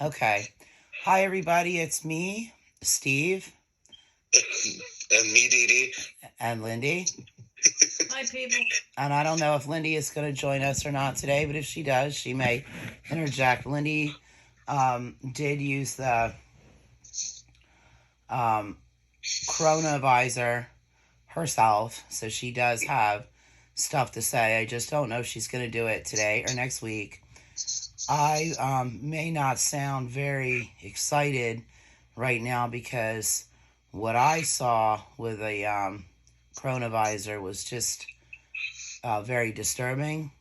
Okay. Hi, everybody. It's me, Steve, And me, Dee Dee. and Lindy. Hi, people. And I don't know if Lindy is going to join us or not today, but if she does, she may interject. Lindy did use the um, Chronovisor herself, so she does have stuff to say. I just don't know if she's going to do it today or next week. I may not sound very excited right now because what I saw with a chronovisor was just very disturbing.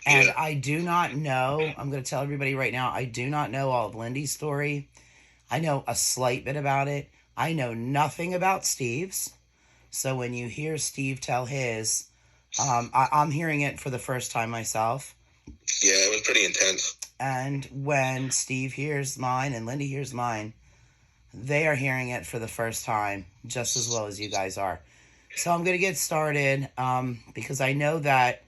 And Yeah. I do not know, I'm going to tell everybody right now, I do not know all of Lindy's story. I know a slight bit about it. I know nothing about Steve's. So when you hear Steve tell his, I'm hearing it for the first time myself. Yeah, it was pretty intense. And when Steve hears mine and Lindy hears mine, they are hearing it for the first time just as well as you guys are. So I'm going to get started because I know that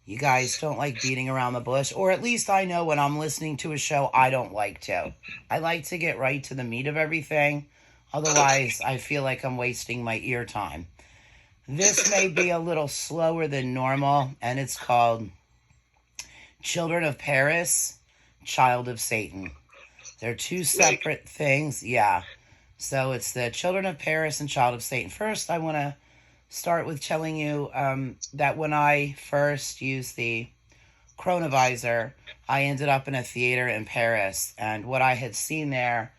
you guys don't like beating around the bush, or at least I know when I'm listening to a show, I don't like to. I like to get right to the meat of everything. Otherwise, I feel like I'm wasting my ear time. This may be a little slower than normal, and it's called Children of Paris, Child of Satan. They're two Like, separate things. Yeah. So it's the Children of Paris and Child of Satan. First, I want to start with telling you that when I first used the Chronovisor, I ended up in a theater in Paris. And what I had seen there,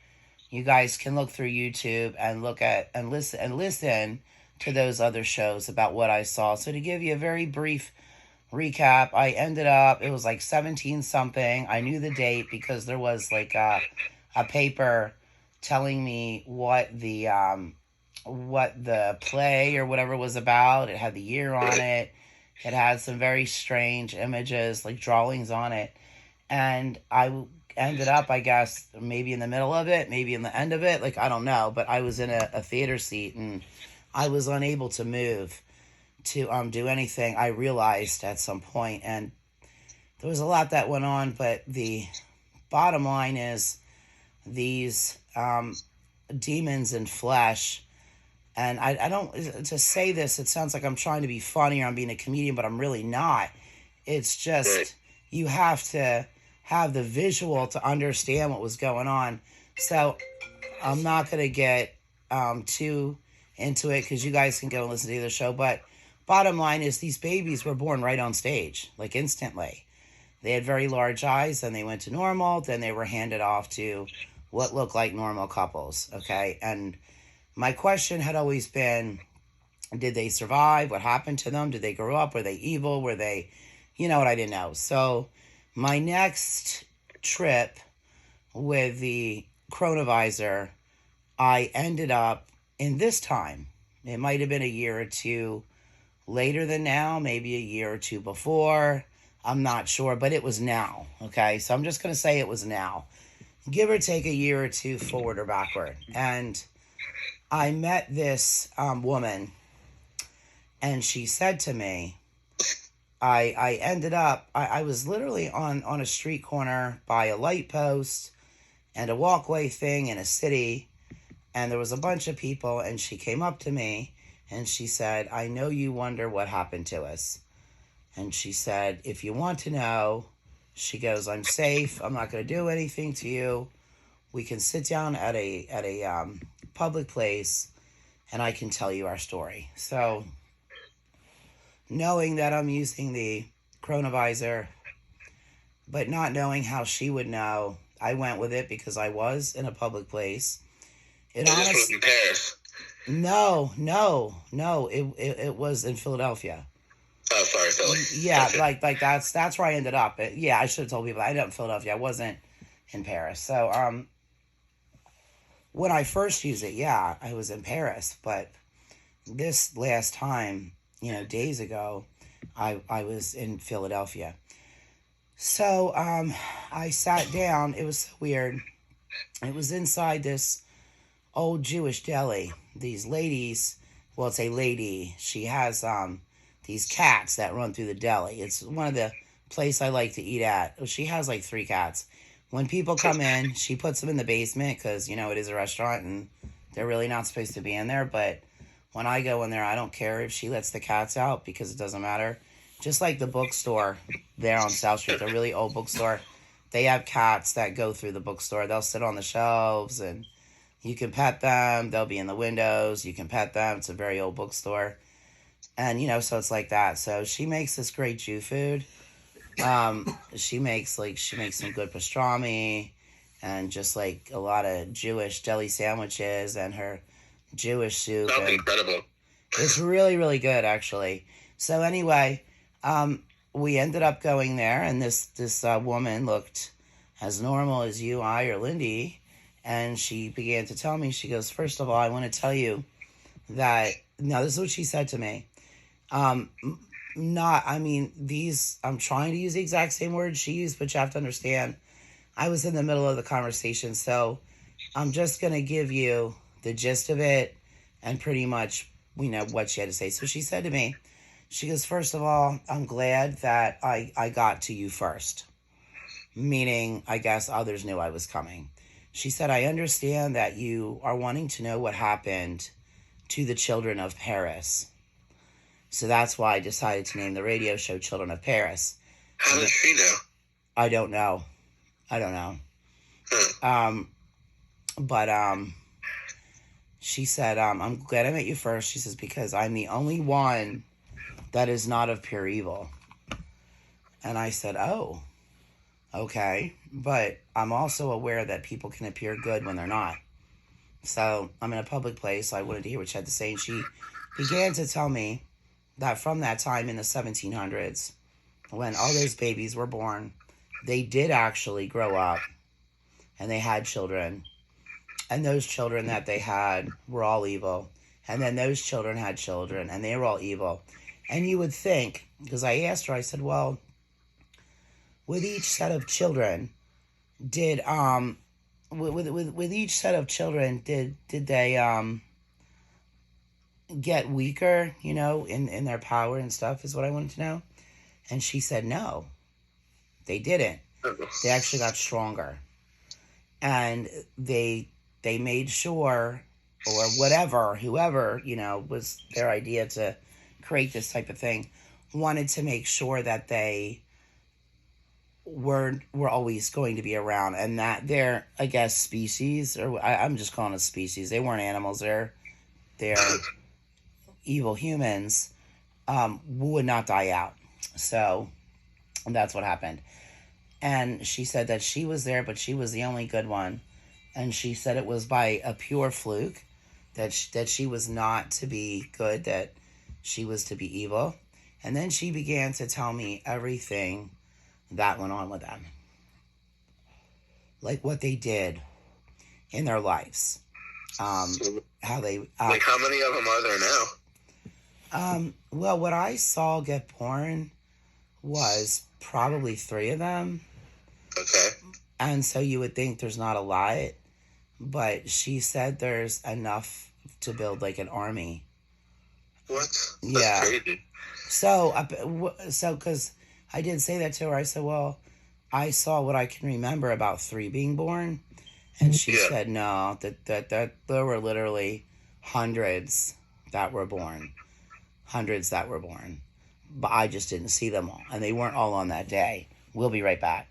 you guys can look through YouTube and look at and listen to those other shows about what I saw. So to give you a very brief recap, I ended up, it was like 17 something. I knew the date because there was like a paper telling me what the play or whatever was about. It had the year on it. It had some very strange images, like drawings on it. And I ended up, I guess, maybe in the middle of it, maybe in the end of it. Like, I don't know. But I was in a theater seat and I was unable to move to do anything. I realized at some point, and there was a lot that went on. But the bottom line is these demons in flesh. And I don't, to say this, it sounds like I'm trying to be funny or I'm being a comedian, but I'm really not. It's right. just, you have to have the visual to understand what was going on. So I'm not going to get too into it because you guys can go and listen to the other show. But bottom line is, these babies were born right on stage, like instantly. They had very large eyes, then they went to normal, then they were handed off to what looked like normal couples. Okay. And my question had always been, did they survive? What happened to them? Did they grow up? Were they evil? Were they, you know what, I didn't know. So my next trip with the Chronovisor, I ended up in this time. It might have been a year or two later than now, maybe a year or two before. I'm not sure, but it was now. Okay. So I'm just going to say it was now. Give or take a year or two forward or backward. And I met this woman, and she said to me, I ended up, I was literally on a street corner by a light post and a walkway thing in a city, and there was a bunch of people, and she came up to me and she said, I know you wonder what happened to us. And she said, if you want to know, she goes, I'm safe. I'm not going to do anything to you. We can sit down at a public place and I can tell you our story. So, knowing that I'm using the Chronovisor, but not knowing how she would know, I went with it because I was in a public place. It And this was honest, in Paris. no. It was in Philadelphia. Oh, sorry, Philly. Yeah, Gotcha. like that's where I ended up. Yeah, I should have told people I ended up in Philadelphia. I wasn't in Paris. So when I first used it, yeah, I was in Paris. But this last time, days ago, I was in Philadelphia. So I sat down. It was so weird. It was inside this old Jewish deli. These ladies, well, it's a lady. She has these cats that run through the deli. It's one of the place I like to eat at. She has like three cats. when people come in, she puts them in the basement because, you know, it is a restaurant and they're really not supposed to be in there. But when I go in there, I don't care if she lets the cats out because it doesn't matter. Just like the bookstore there on South Street, the really old bookstore, they have cats that go through the bookstore. They'll sit on the shelves and you can pet them. They'll be in the windows. You can pet them. It's a very old bookstore. And, you know, so it's like that. So she makes this great Jew food. She makes some good pastrami and just like a lot of Jewish deli sandwiches and her Jewish soup. Sounds And incredible. it's really, really good, actually. So anyway, we ended up going there, and this woman looked as normal as you, I, or Lindy, and she began to tell me, she goes, first of all, I want to tell you that, no, this is what she said to me. I'm trying to use the exact same words she used, but you have to understand, I was in the middle of the conversation, so I'm just going to give you the gist of it and pretty much, you know, what she had to say. So she said to me, she goes, first of all, I'm glad that I got to you first. Meaning, I guess others knew I was coming. She said, I understand that you are wanting to know what happened to the children of Paris. So that's why I decided to name the radio show Children of Paris. How does she know? I don't know. But she said, I'm glad I met you first. She says, because I'm the only one that is not of pure evil. And I said, oh, okay. But I'm also aware that people can appear good when they're not. So I'm in a public place, so I wanted to hear what she had to say. And she began to tell me that from that time in the 1700s, when all those babies were born, they did actually grow up and they had children. And those children that they had were all evil. And then those children had children and they were all evil. And you would think, because I asked her, I said, well, with each set of children, did with each set of children, did they get weaker, you know, in their power and stuff, is what I wanted to know. And she said, no, they didn't. They actually got stronger. And they made sure, or whatever, whoever, you know, was their idea to create this type of thing, wanted to make sure that they were always going to be around, and that their, I guess, species, or I'm just calling it species, they weren't animals, they're evil humans, would not die out. So that's what happened. And she said that she was there, but she was the only good one. And she said it was by a pure fluke that she was not to be good, that she was to be evil. And then she began to tell me everything that went on with them. Like what they did in their lives. How they... like, how many of them are there now? Well, what I saw get born was probably 3 of them. Okay. And so you would think there's not a lot, but she said there's enough to build like an army. What? That's Yeah. crazy. So because I did say that to her, I said, well, I saw what I can remember about 3 being born. And she Yeah. said, no, that there were literally hundreds that were born. But I just didn't see them all. And they weren't all on that day. We'll be right back.